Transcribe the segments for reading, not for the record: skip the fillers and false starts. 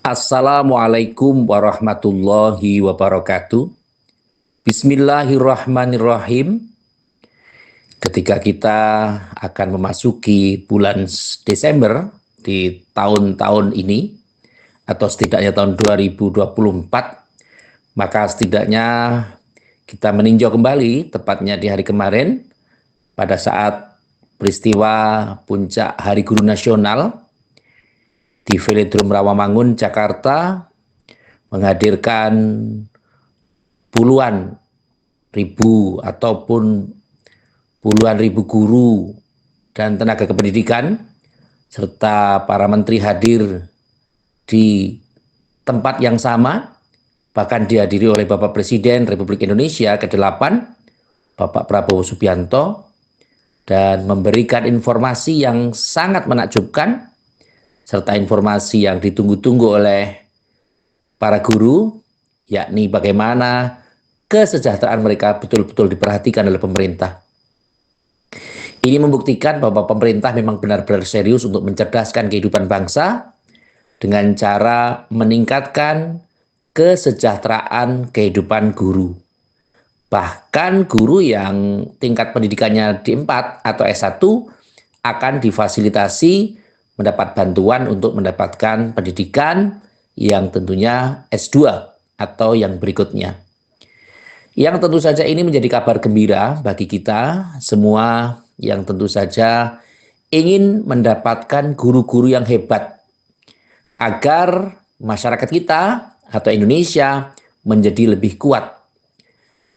Assalamualaikum warahmatullahi wabarakatuh. Bismillahirrahmanirrahim. Ketika kita akan memasuki bulan Desember di tahun-tahun ini, atau setidaknya tahun 2024, maka setidaknya kita meninjau kembali, tepatnya di hari kemarin, pada saat peristiwa puncak Hari Guru Nasional di Velodrome Rawamangun, Jakarta, menghadirkan puluhan ribu ataupun puluhan ribu guru dan tenaga kependidikan serta para menteri hadir di tempat yang sama, bahkan dihadiri oleh Bapak Presiden Republik Indonesia ke-8, Bapak Prabowo Subianto, dan memberikan informasi yang sangat menakjubkan serta informasi yang ditunggu-tunggu oleh para guru, yakni bagaimana kesejahteraan mereka betul-betul diperhatikan oleh pemerintah. Ini membuktikan bahwa pemerintah memang benar-benar serius untuk mencerdaskan kehidupan bangsa dengan cara meningkatkan kesejahteraan kehidupan guru. Bahkan guru yang tingkat pendidikannya D4 atau S1 akan difasilitasi mendapat bantuan untuk mendapatkan pendidikan yang tentunya S2 atau yang berikutnya. Yang tentu saja ini menjadi kabar gembira bagi kita semua yang tentu saja ingin mendapatkan guru-guru yang hebat agar masyarakat kita atau Indonesia menjadi lebih kuat.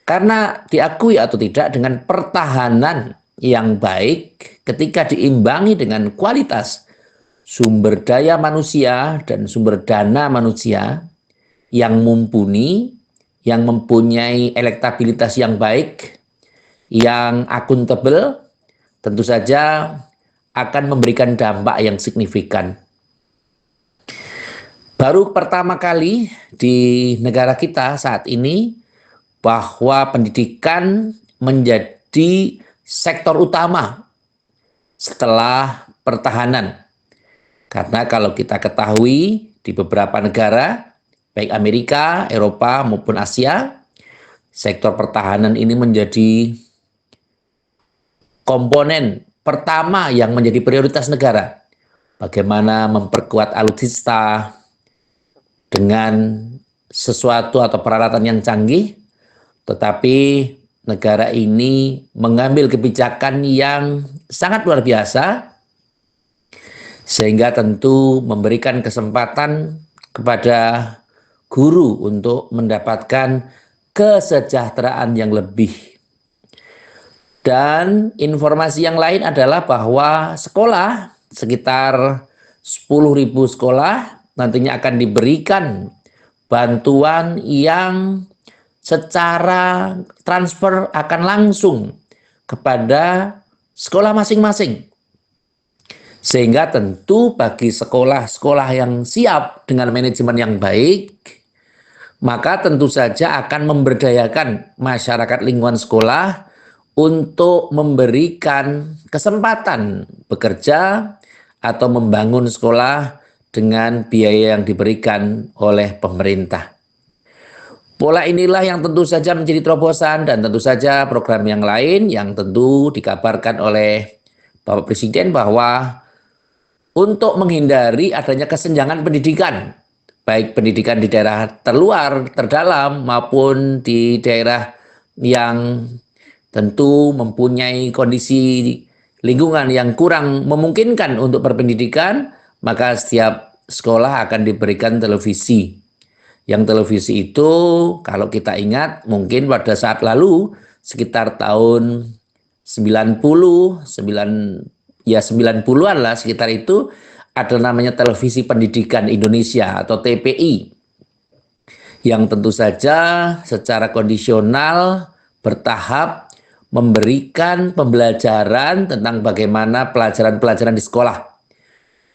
Karena diakui atau tidak, dengan pertahanan yang baik ketika diimbangi dengan kualitas sumber daya manusia dan sumber dana manusia yang mumpuni, yang mempunyai elektabilitas yang baik, yang akuntabel, tentu saja akan memberikan dampak yang signifikan. Baru pertama kali di negara kita saat ini bahwa pendidikan menjadi sektor utama setelah pertahanan. Karena kalau kita ketahui di beberapa negara, baik Amerika, Eropa maupun Asia, sektor pertahanan ini menjadi komponen pertama yang menjadi prioritas negara. Bagaimana memperkuat alutsista dengan sesuatu atau peralatan yang canggih, tetapi negara ini mengambil kebijakan yang sangat luar biasa, sehingga tentu memberikan kesempatan kepada guru untuk mendapatkan kesejahteraan yang lebih. Dan informasi yang lain adalah bahwa sekolah, sekitar 10.000 sekolah, nantinya akan diberikan bantuan yang secara transfer akan langsung kepada sekolah masing-masing. Sehingga tentu bagi sekolah-sekolah yang siap dengan manajemen yang baik, maka tentu saja akan memberdayakan masyarakat lingkungan sekolah untuk memberikan kesempatan bekerja atau membangun sekolah dengan biaya yang diberikan oleh pemerintah. Pola inilah yang tentu saja menjadi terobosan dan tentu saja program yang lain yang tentu dikabarkan oleh Bapak Presiden bahwa untuk menghindari adanya kesenjangan pendidikan, baik pendidikan di daerah terluar, terdalam, maupun di daerah yang tentu mempunyai kondisi lingkungan yang kurang memungkinkan untuk berpendidikan, maka setiap sekolah akan diberikan televisi. Yang televisi itu kalau kita ingat mungkin pada saat lalu sekitar tahun 90-an lah, sekitar itu ada namanya Televisi Pendidikan Indonesia atau TPI, yang tentu saja secara kondisional bertahap memberikan pembelajaran tentang bagaimana pelajaran-pelajaran di sekolah.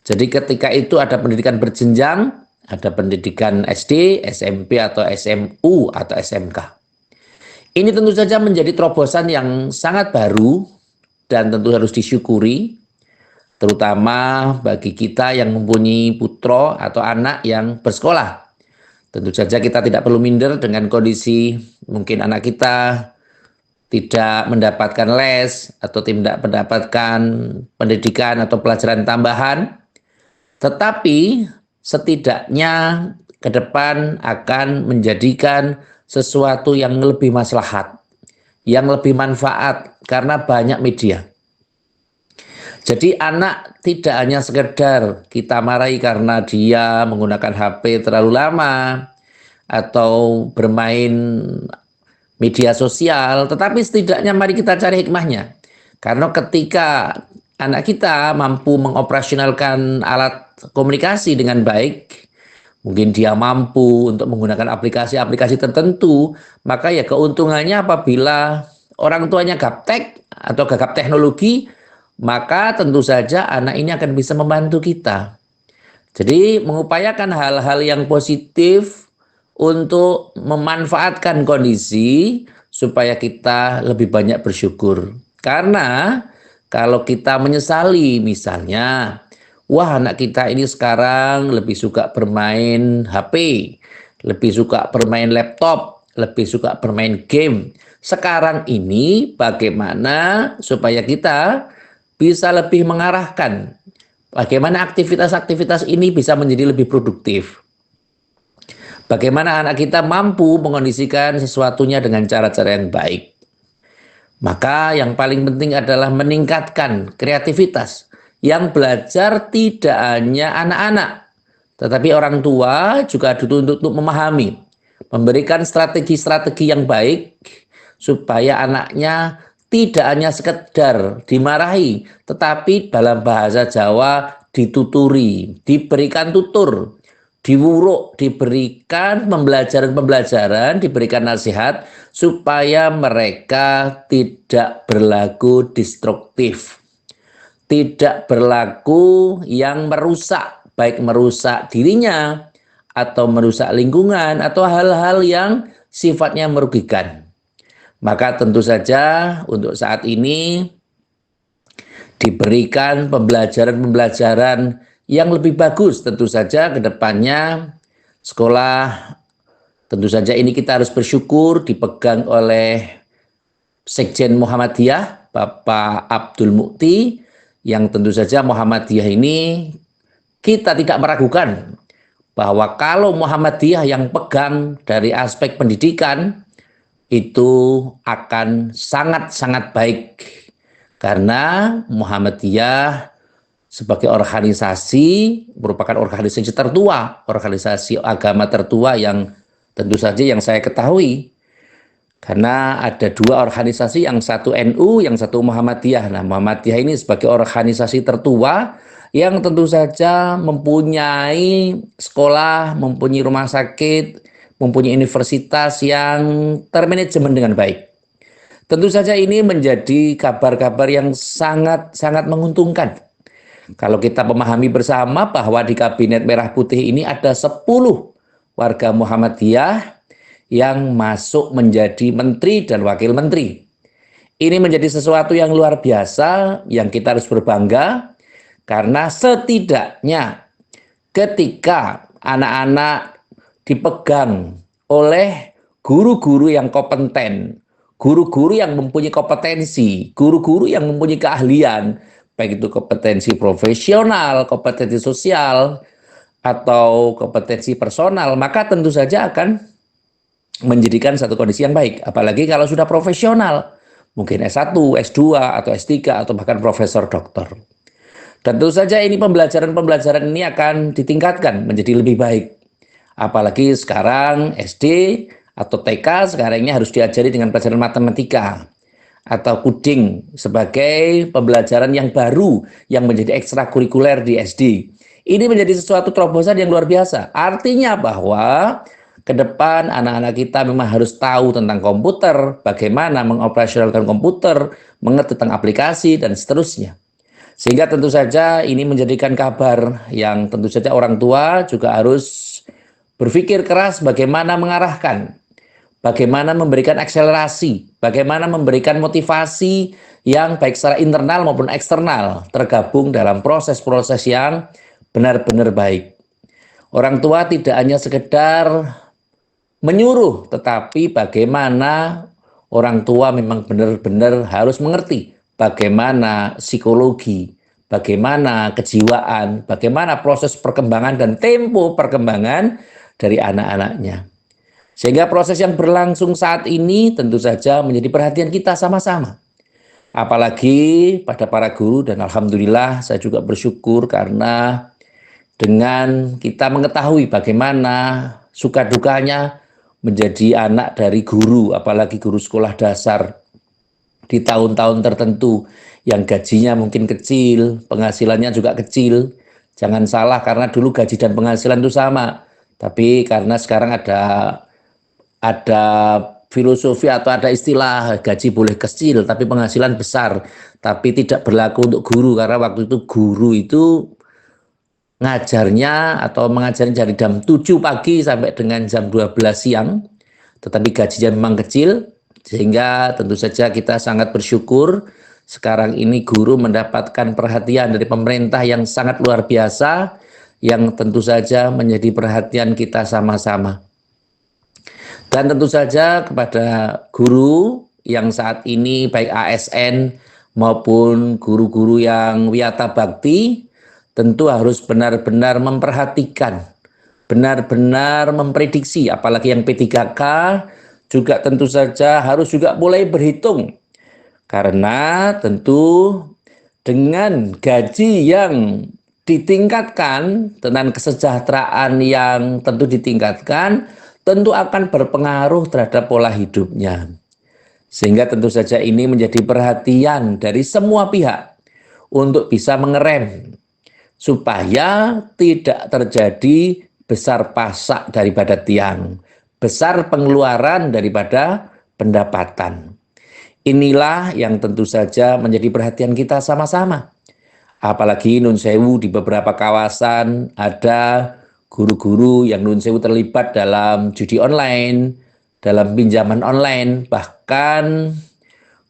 Jadi ketika itu ada pendidikan berjenjang, ada pendidikan SD, SMP atau SMU atau SMK. Ini tentu saja menjadi terobosan yang sangat baru dan tentu harus disyukuri. terutama bagi kita yang mempunyai putra atau anak yang bersekolah. Tentu saja kita tidak perlu minder dengan kondisi mungkin anak kita tidak mendapatkan les atau tidak mendapatkan pendidikan atau pelajaran tambahan, tetapi setidaknya ke depan akan menjadikan sesuatu yang lebih maslahat, yang lebih manfaat karena banyak media. Jadi anak tidak hanya sekedar kita marahi karena dia menggunakan HP terlalu lama atau bermain media sosial, tetapi setidaknya mari kita cari hikmahnya. Karena ketika anak kita mampu mengoperasionalkan alat komunikasi dengan baik, mungkin dia mampu untuk menggunakan aplikasi-aplikasi tertentu, maka ya keuntungannya apabila orang tuanya gaptek atau gagap teknologi, maka tentu saja anak ini akan bisa membantu kita. Jadi mengupayakan hal-hal yang positif untuk memanfaatkan kondisi supaya kita lebih banyak bersyukur. Karena kalau kita menyesali misalnya, wah anak kita ini sekarang lebih suka bermain HP, lebih suka bermain laptop, lebih suka bermain game. Sekarang ini bagaimana supaya kita bisa lebih mengarahkan bagaimana aktivitas-aktivitas ini bisa menjadi lebih produktif. Bagaimana anak kita mampu mengondisikan sesuatunya dengan cara-cara yang baik. Maka yang paling penting adalah meningkatkan kreativitas. Yang belajar tidak hanya anak-anak, tetapi orang tua juga dituntut untuk memahami. Memberikan strategi-strategi yang baik supaya anaknya tidak hanya sekedar dimarahi, tetapi dalam bahasa Jawa dituturi, diberikan tutur, diwuruk, diberikan pembelajaran-pembelajaran, diberikan nasihat supaya mereka tidak berlaku destruktif, tidak berlaku yang merusak, baik merusak dirinya atau merusak lingkungan atau hal-hal yang sifatnya merugikan. Maka tentu saja untuk saat ini diberikan pembelajaran-pembelajaran yang lebih bagus. Tentu saja ke depannya sekolah, tentu saja ini kita harus bersyukur dipegang oleh Sekjen Muhammadiyah, Bapak Abdul Mukti, yang tentu saja Muhammadiyah ini kita tidak meragukan bahwa kalau Muhammadiyah yang pegang dari aspek pendidikan itu akan sangat-sangat baik. Karena Muhammadiyah sebagai organisasi merupakan organisasi tertua, organisasi agama tertua yang tentu saja yang saya ketahui. Karena ada dua organisasi, yang satu NU, yang satu Muhammadiyah. Nah, Muhammadiyah ini sebagai organisasi tertua yang tentu saja mempunyai sekolah, mempunyai rumah sakit, mempunyai universitas yang termanajemen dengan baik. Tentu saja ini menjadi kabar-kabar yang sangat-sangat menguntungkan. Kalau kita memahami bersama bahwa di Kabinet Merah Putih ini ada 10 warga Muhammadiyah yang masuk menjadi menteri dan wakil menteri. Ini menjadi sesuatu yang luar biasa yang kita harus berbangga karena setidaknya ketika anak-anak dipegang oleh guru-guru yang kompeten, guru-guru yang mempunyai kompetensi, guru-guru yang mempunyai keahlian, baik itu kompetensi profesional, kompetensi sosial, atau kompetensi personal, maka tentu saja akan menjadikan satu kondisi yang baik. Apalagi kalau sudah profesional, mungkin S1, S2, atau S3, atau bahkan profesor doktor. Tentu saja ini pembelajaran-pembelajaran ini akan ditingkatkan menjadi lebih baik. Apalagi sekarang SD atau TK sekarang ini harus diajari dengan pelajaran matematika atau coding sebagai pembelajaran yang baru yang menjadi ekstrakurikuler di SD. Ini menjadi sesuatu terobosan yang luar biasa. Artinya bahwa ke depan anak-anak kita memang harus tahu tentang komputer, bagaimana mengoperasionalkan komputer, mengerti tentang aplikasi dan seterusnya. Sehingga tentu saja ini menjadikan kabar yang tentu saja orang tua juga harus berpikir keras bagaimana mengarahkan, bagaimana memberikan akselerasi, bagaimana memberikan motivasi yang baik secara internal maupun eksternal tergabung dalam proses-proses yang benar-benar baik. Orang tua tidak hanya sekedar menyuruh, tetapi bagaimana orang tua memang benar-benar harus mengerti bagaimana psikologi, bagaimana kejiwaan, bagaimana proses perkembangan dan tempo perkembangan dari anak-anaknya. Sehingga proses yang berlangsung saat ini tentu saja menjadi perhatian kita sama-sama. Apalagi pada para guru, dan alhamdulillah saya juga bersyukur karena dengan kita mengetahui bagaimana suka dukanya menjadi anak dari guru, apalagi guru sekolah dasar di tahun-tahun tertentu yang gajinya mungkin kecil, penghasilannya juga kecil. Jangan salah, karena dulu gaji dan penghasilan itu sama. Tapi karena sekarang ada filosofi atau ada istilah gaji boleh kecil tapi penghasilan besar, tapi tidak berlaku untuk guru, karena waktu itu guru itu ngajarnya atau mengajarnya dari jam 7 pagi sampai dengan jam 12 siang, tetapi gajinya memang kecil, sehingga tentu saja kita sangat bersyukur sekarang ini guru mendapatkan perhatian dari pemerintah yang sangat luar biasa, yang tentu saja menjadi perhatian kita sama-sama. Dan tentu saja kepada guru yang saat ini baik ASN maupun guru-guru yang wiyata bakti, tentu harus benar-benar memperhatikan, benar-benar memprediksi, apalagi yang P3K juga tentu saja harus juga mulai berhitung. Karena tentu dengan gaji yang ditingkatkan, dengan kesejahteraan yang tentu ditingkatkan, tentu akan berpengaruh terhadap pola hidupnya. Sehingga tentu saja ini menjadi perhatian dari semua pihak untuk bisa mengerem supaya tidak terjadi besar pasak daripada tiang, besar pengeluaran daripada pendapatan. Inilah yang tentu saja menjadi perhatian kita sama-sama. Apalagi nun sewu di beberapa kawasan ada guru-guru yang nun sewu terlibat dalam judi online, dalam pinjaman online, bahkan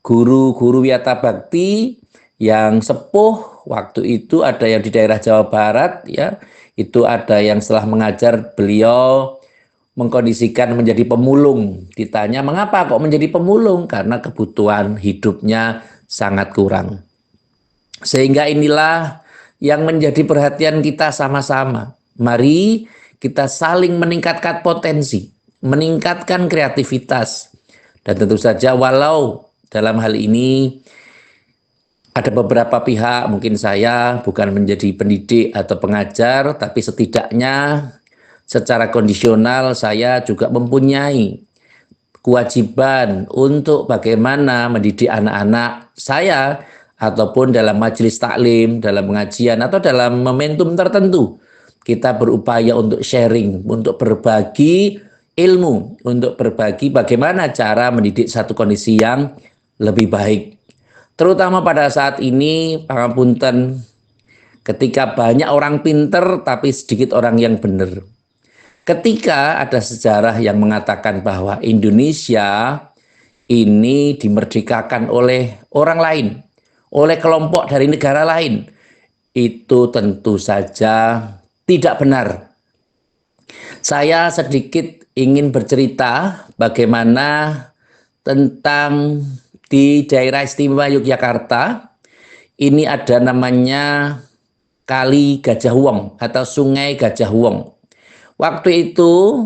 guru-guru wiyata bakti yang sepuh waktu itu ada yang di daerah Jawa Barat, ya, itu ada yang setelah mengajar beliau mengkondisikan menjadi pemulung. Ditanya mengapa kok menjadi pemulung? Karena kebutuhan hidupnya sangat kurang. Sehingga inilah yang menjadi perhatian kita sama-sama. Mari kita saling meningkatkan potensi, meningkatkan kreativitas. Dan tentu saja walau dalam hal ini ada beberapa pihak, mungkin saya bukan menjadi pendidik atau pengajar, tapi setidaknya secara kondisional saya juga mempunyai kewajiban untuk bagaimana mendidik anak-anak saya, ataupun dalam majelis taklim, dalam pengajian, atau dalam momentum tertentu. Kita berupaya untuk sharing, untuk berbagi ilmu, untuk berbagi bagaimana cara mendidik satu kondisi yang lebih baik. Terutama pada saat ini, pangapunten, ketika banyak orang pinter tapi sedikit orang yang benar. Ketika ada sejarah yang mengatakan bahwa Indonesia ini dimerdekakan oleh orang lain, oleh kelompok dari negara lain, itu tentu saja tidak benar. Saya sedikit ingin bercerita bagaimana tentang di daerah istimewa Yogyakarta, ini ada namanya Kali Gajah Wong atau Sungai Gajah Wong. Waktu itu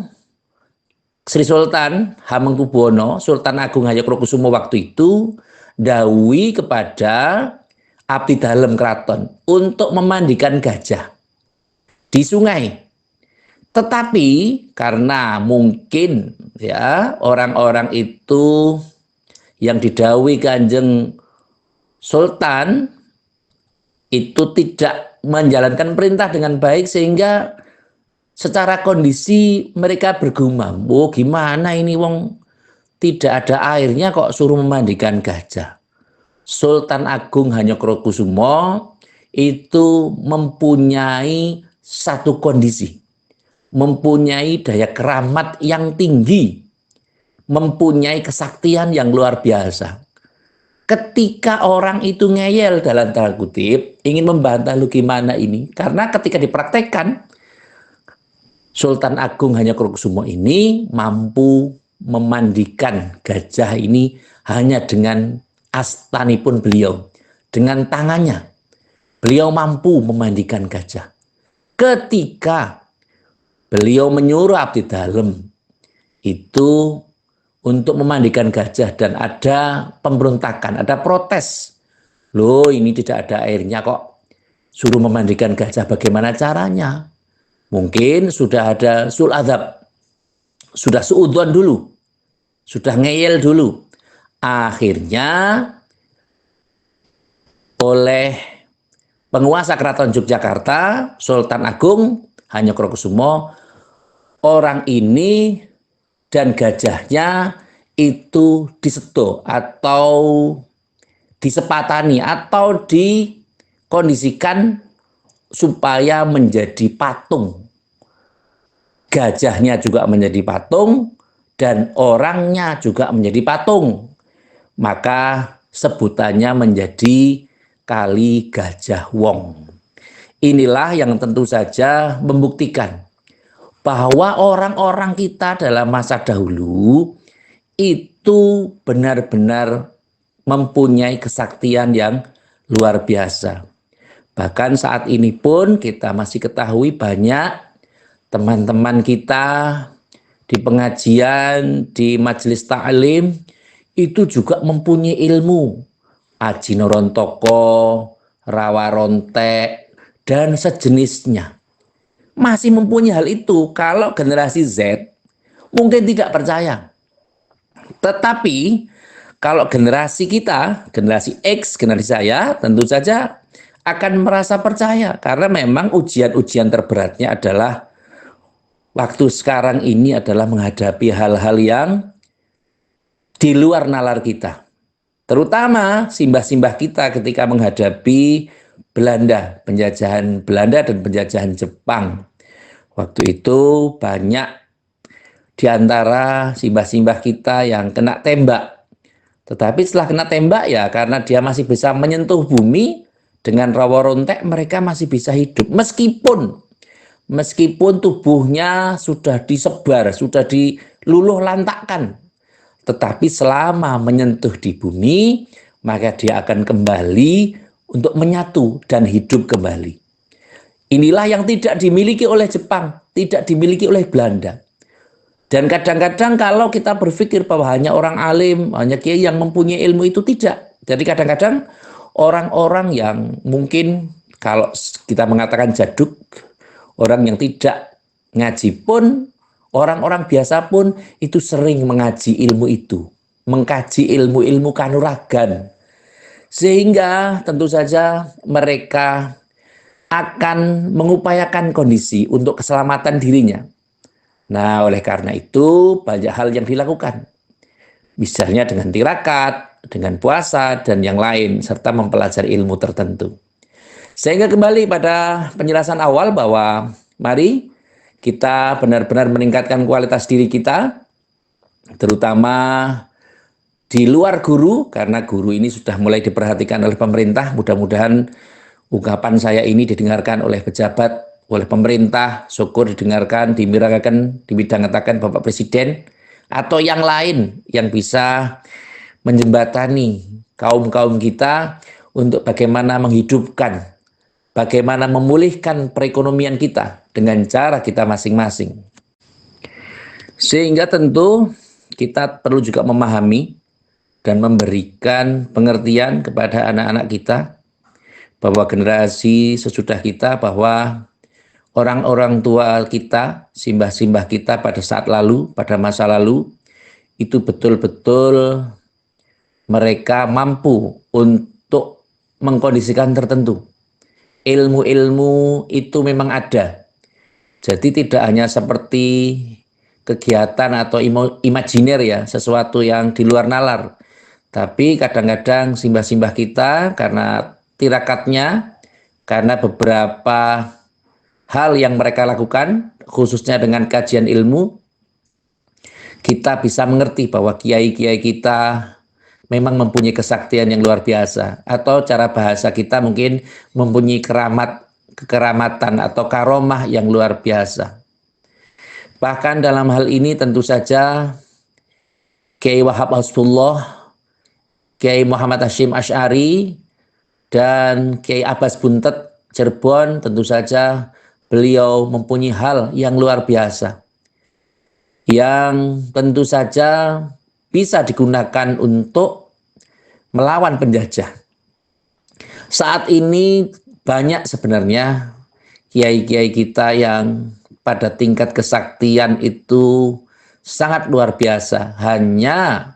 Sri Sultan Hamengkubuwono, Sultan Agung Hayakrokusumo waktu itu dawuhi kepada abdi dalem keraton untuk memandikan gajah di sungai. Tetapi karena mungkin ya orang-orang itu yang didhawuhi Kanjeng Sultan itu tidak menjalankan perintah dengan baik, sehingga secara kondisi mereka bergumam, "Oh, gimana ini wong tidak ada airnya kok suruh memandikan gajah." Sultan Agung Hayakrokusumo itu mempunyai satu kondisi, mempunyai daya keramat yang tinggi, mempunyai kesaktian yang luar biasa. Ketika orang itu ngeyel dalam tanda kutip, ingin membantah lu gimana ini, karena ketika dipraktekkan, Sultan Agung Hanyakrokusumo ini mampu memandikan gajah ini hanya dengan astanipun beliau, dengan tangannya. Beliau mampu memandikan gajah. Ketika beliau menyuruh abdi dalam itu untuk memandikan gajah dan ada pemberontakan, ada protes. Loh, ini tidak ada airnya kok. Suruh memandikan gajah, bagaimana caranya? Mungkin sudah ada sul adab, sudah suudon dulu, sudah ngeyel dulu. Akhirnya oleh penguasa Keraton Yogyakarta, Sultan Agung Hanyakrokusumo, orang ini dan gajahnya itu diseto atau disepatani atau dikondisikan supaya menjadi patung. Gajahnya juga menjadi patung dan orangnya juga menjadi patung. Maka sebutannya menjadi Kali Gajah Wong. Inilah yang tentu saja membuktikan bahwa orang-orang kita dalam masa dahulu itu benar-benar mempunyai kesaktian yang luar biasa. Bahkan saat ini pun kita masih ketahui banyak teman-teman kita di pengajian, di majelis ta'lim itu juga mempunyai ilmu. Aji Norontoko, Rawa Rontek, dan sejenisnya. Masih mempunyai hal itu. Kalau generasi Z mungkin tidak percaya. Tetapi kalau generasi kita, generasi X, generasi saya, tentu saja akan merasa percaya. Karena memang ujian-ujian terberatnya adalah waktu sekarang ini adalah menghadapi hal-hal yang di luar nalar kita. Terutama simbah-simbah kita ketika menghadapi Belanda, penjajahan Belanda dan penjajahan Jepang. Waktu itu banyak di antara simbah-simbah kita yang kena tembak. Tetapi setelah kena tembak ya karena dia masih bisa menyentuh bumi dengan rawa rontek, mereka masih bisa hidup. Meskipun tubuhnya sudah disebar, sudah diluluh lantakkan. Tetapi selama menyentuh di bumi, maka dia akan kembali untuk menyatu dan hidup kembali. Inilah yang tidak dimiliki oleh Jepang, tidak dimiliki oleh Belanda. Dan kadang-kadang kalau kita berpikir bahwa hanya orang alim, hanya kiai yang mempunyai ilmu itu tidak. Jadi kadang-kadang orang-orang yang mungkin kalau kita mengatakan jaduk, orang yang tidak ngaji pun, orang-orang biasa pun itu sering mengaji ilmu itu, mengkaji ilmu-ilmu kanuragan. Sehingga tentu saja mereka akan mengupayakan kondisi untuk keselamatan dirinya. Nah, oleh karena itu banyak hal yang dilakukan. Misalnya dengan tirakat, dengan puasa, dan yang lain, serta mempelajari ilmu tertentu. Sehingga kembali pada penjelasan awal bahwa mari kita benar-benar meningkatkan kualitas diri kita, terutama di luar guru, karena guru ini sudah mulai diperhatikan oleh pemerintah. Mudah-mudahan ungkapan saya ini didengarkan oleh pejabat, oleh pemerintah, syukur didengarkan, dimirakakan, dibidangatakan Bapak Presiden, atau yang lain yang bisa menjembatani kaum-kaum kita untuk bagaimana menghidupkan, bagaimana memulihkan perekonomian kita dengan cara kita masing-masing. Sehingga tentu kita perlu juga memahami dan memberikan pengertian kepada anak-anak kita bahwa generasi sesudah kita, bahwa orang-orang tua kita, simbah-simbah kita pada saat lalu, pada masa lalu, itu betul-betul mereka mampu untuk mengkondisikan tertentu. Ilmu-ilmu itu memang ada. Jadi tidak hanya seperti kegiatan atau imajiner ya, sesuatu yang di luar nalar. Tapi kadang-kadang simbah-simbah kita karena tirakatnya, karena beberapa hal yang mereka lakukan, khususnya dengan kajian ilmu, kita bisa mengerti bahwa kiai-kiai kita, memang mempunyai kesaktian yang luar biasa, atau cara bahasa kita mungkin mempunyai kekeramatan atau karomah yang luar biasa. Bahkan dalam hal ini tentu saja Kiai Wahab Hasbullah, Kiai Muhammad Hashim Asy'ari, dan Kiai Abbas Buntet Cirebon, tentu saja beliau mempunyai hal yang luar biasa yang tentu saja bisa digunakan untuk melawan penjajah. Saat ini banyak sebenarnya kiai-kiai kita yang pada tingkat kesaktian itu sangat luar biasa. Hanya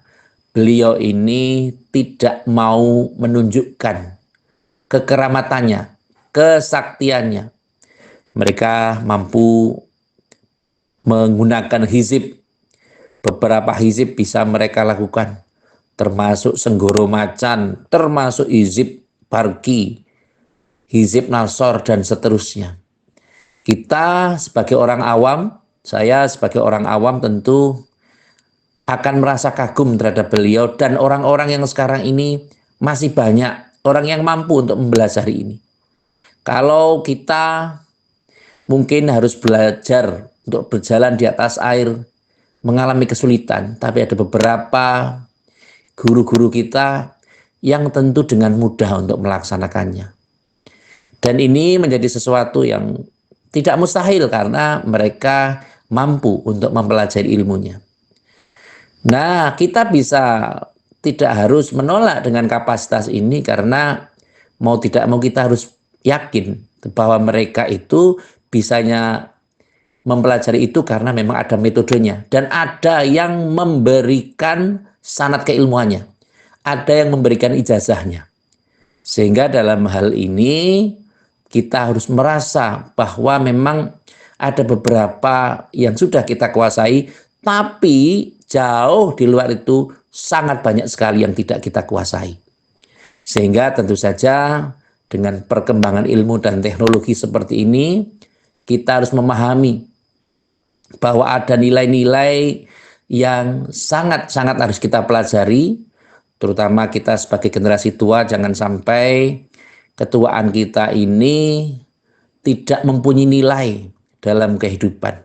beliau ini tidak mau menunjukkan kekeramatannya, kesaktiannya. Mereka mampu menggunakan hizib. Beberapa hizib bisa mereka lakukan, termasuk Senggoro Macan, termasuk hizib Barki, hizib Nasor, dan seterusnya. Kita sebagai orang awam, saya sebagai orang awam tentu akan merasa kagum terhadap beliau, dan orang-orang yang sekarang ini masih banyak orang yang mampu untuk mempelajari ini. Kalau kita mungkin harus belajar untuk berjalan di atas air, mengalami kesulitan, tapi ada beberapa guru-guru kita yang tentu dengan mudah untuk melaksanakannya. Dan ini menjadi sesuatu yang tidak mustahil karena mereka mampu untuk mempelajari ilmunya. Nah, kita bisa tidak harus menolak dengan kapasitas ini, karena mau tidak mau kita harus yakin bahwa mereka itu bisanya mempelajari itu karena memang ada metodenya, dan ada yang memberikan sanad keilmuannya, ada yang memberikan ijazahnya. Sehingga dalam hal ini kita harus merasa bahwa memang ada beberapa yang sudah kita kuasai, tapi jauh di luar itu sangat banyak sekali yang tidak kita kuasai. Sehingga tentu saja dengan perkembangan ilmu dan teknologi seperti ini, kita harus memahami bahwa ada nilai-nilai yang sangat-sangat harus kita pelajari, terutama kita sebagai generasi tua. Jangan sampai ketuaan kita ini tidak mempunyai nilai dalam kehidupan.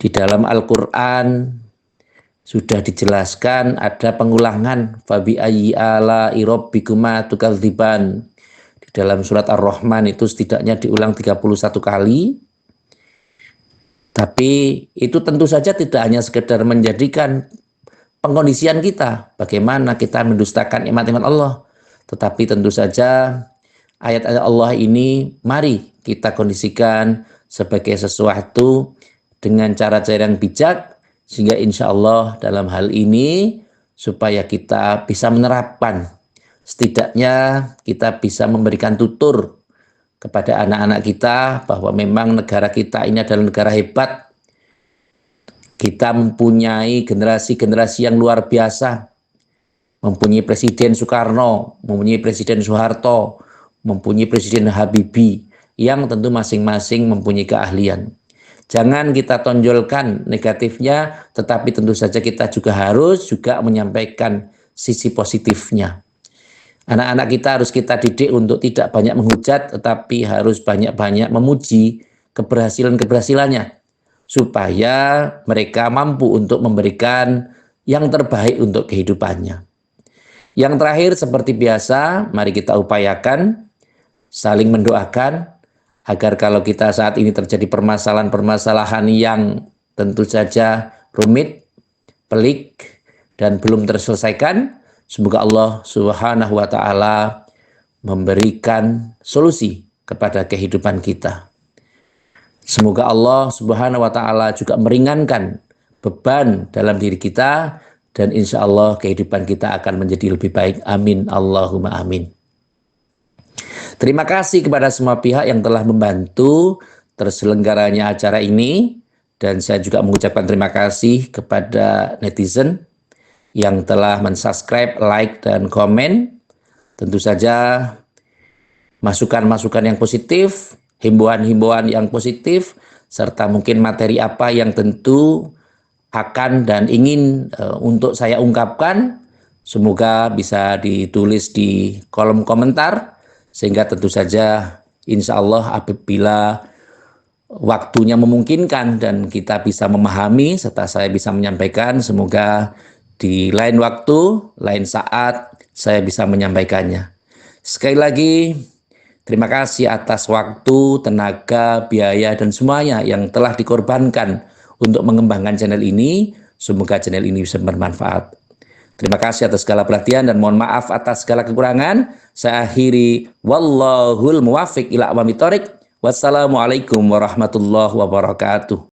Di dalam Al-Quran sudah dijelaskan ada pengulangan, fabi ayyi ala'i rabbikuma tukadziban. Di dalam surat Ar-Rahman itu setidaknya diulang 31 kali. Tapi itu tentu saja tidak hanya sekedar menjadikan pengkondisian kita, bagaimana kita mendustakan nikmat-nikmat Allah, tetapi tentu saja ayat-ayat Allah ini mari kita kondisikan sebagai sesuatu dengan cara-cara yang bijak, sehingga insya Allah dalam hal ini supaya kita bisa menerapkan, setidaknya kita bisa memberikan tutur kepada anak-anak kita bahwa memang negara kita ini adalah negara hebat. Kita mempunyai generasi-generasi yang luar biasa, mempunyai Presiden Soekarno, mempunyai Presiden Soeharto, mempunyai Presiden Habibie, yang tentu masing-masing mempunyai keahlian. Jangan kita tonjolkan negatifnya, tetapi tentu saja kita juga harus menyampaikan sisi positifnya. Anak-anak kita harus kita didik untuk tidak banyak menghujat, tetapi harus banyak-banyak memuji keberhasilan-keberhasilannya, supaya mereka mampu untuk memberikan yang terbaik untuk kehidupannya. Yang terakhir, seperti biasa, mari kita upayakan saling mendoakan, agar kalau kita saat ini terjadi permasalahan-permasalahan yang tentu saja rumit, pelik, dan belum terselesaikan, semoga Allah Subhanahu wa Ta'ala memberikan solusi kepada kehidupan kita. Semoga Allah Subhanahu wa Ta'ala juga meringankan beban dalam diri kita, dan insya Allah kehidupan kita akan menjadi lebih baik. Amin. Allahumma amin. Terima kasih kepada semua pihak yang telah membantu terselenggaranya acara ini, dan saya juga mengucapkan terima kasih kepada netizen yang telah mensubscribe, like, dan komen. Tentu saja masukan-masukan yang positif, himbauan-himbauan yang positif, serta mungkin materi apa yang tentu akan dan ingin untuk saya ungkapkan, Semoga bisa ditulis di kolom komentar, sehingga tentu saja insya Allah apabila waktunya memungkinkan dan kita bisa memahami serta saya bisa menyampaikan, semoga di lain waktu, lain saat saya bisa menyampaikannya. Sekali lagi, terima kasih atas waktu, tenaga, biaya, dan semuanya yang telah dikorbankan untuk mengembangkan channel ini. Semoga channel ini bisa bermanfaat. Terima kasih atas segala perhatian dan mohon maaf atas segala kekurangan. Saya akhiri, wallahul muwafiq ila aqwamit thoriq. Wassalamualaikum warahmatullahi wabarakatuh.